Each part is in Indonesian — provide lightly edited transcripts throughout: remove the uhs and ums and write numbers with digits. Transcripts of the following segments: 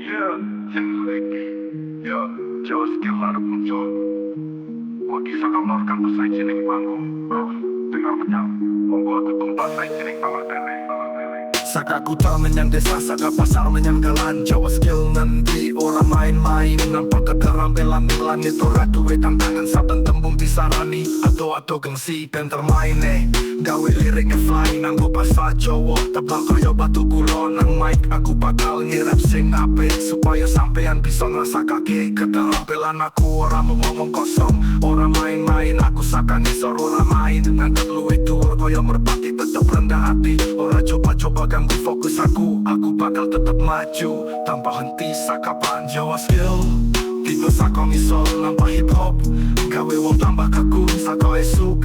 Yeah, ya, Jawa skill harus muncul. Gua kisah gambarkan pesaing sining panggung. Dengar menyam, membuat tumpah saing sining pangar tele. Saka kuta menyang desa, saka pasar menyang galan. Jawa skill nanti orang main-main. Nampak keterampilan langit ora duwe tantangan. Saben tembung disarani atau gengsi dan termain gawe lirik ngefly nanggo bahasa Jawa. Tebal kaya batu kulon nang mic. Aku bakal ngirap sing apik supaya sampean bisa ngrasakake keterampilan aku. Ora mau ngomong kosong, ora main-main. Aku saka nisor ora main. Ngantek luwih dhuwur kaya merpati, tetep rendah hati. Ora coba-coba ganggu fokus aku. Aku bakal tetep maju tanpa henti sakapan. Jawa skill tiba saka ngisor nambah hip hop. Gawe wong tambah kaku saka esuk.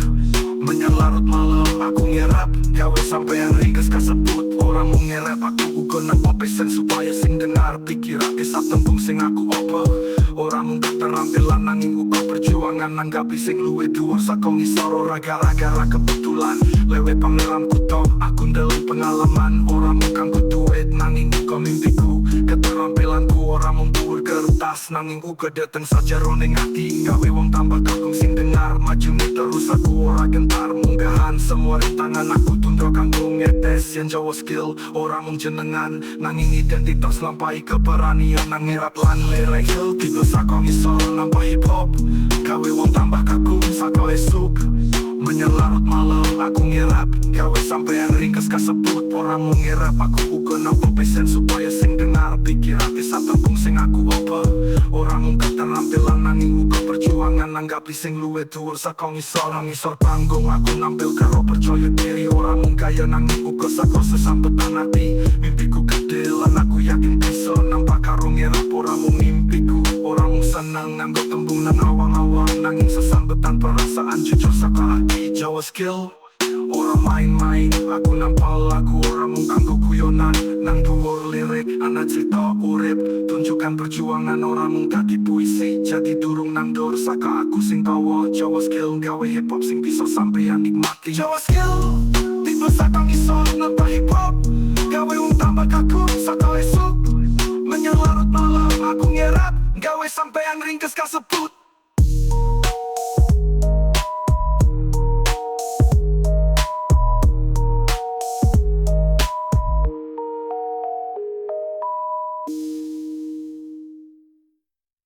Menyang larut malam aku ngerap. Gawe sampean ringkes kasebut. Orang mau ngerap aku uga nang popesen supaya sing dengar pikirake sak tembung sing aku opo. Orang mau keterampilan nanging ubah perjuangan. Nanggapi sing luwih dhuwur saka ngisor ora gara-gara kebetulan. Lewe pangeran kuto aku ndeleng pengalaman. Orang mau kanggo duit nanging uga mimpiku. Keterampilanku orang mau dhuwur kertas nanging uga dateng saja roning ati. Gawe wong tambah kagum sing dengar. Maju terus aku ora gentar. Munggahan semua rintangan aku tunduk kanggo ngetes. Yang Jawa skill orang mung jenengan nanging identitas lampai keberanian. Nang ngerap lan lirik hill tiba saka ngisor nambah hip hop. Gawe wong tambah kagum saka esuk. Menyelarut malam aku ngerap. Gawe sampean ringkes kasebut. Orang mau ngerap aku uga nampa pesen supaya sing dengar pikirake sak tembung sing aku opo. Orang mau keterampilan nanging uga perjuangan. Nanggapi sing luwih dhuwur saka ngisor panggung. Aku nampil karo percaya diri. Orang mau kaya nanging uga saka sesambetan hati. Mimpiku gede lan aku yakin bisa nampak karo ngerap. Orang mau mimpiku. Orang mau senang nanggo tembung nang awang-awang. Nanging sesambetan perasaan jujur saka hati. Jawa skill orang main-main. Aku nampal lagu orang mung kanggo guyonan. Nang dhuwur lirik ana cerita urip. Tunjukkan perjuangan orang mung dadi puisi. Jadi durung nang dur saka aku sing tawa. Jawa skill gawe hip hop sing bisa sampeyan nikmati. Jawa skill tiba saka ngisor nambah hip hop. Gawe wong tambah kaku saka esuk. Menyang larut malam aku ngerap. Gawe sampeyan ringkes kasebut.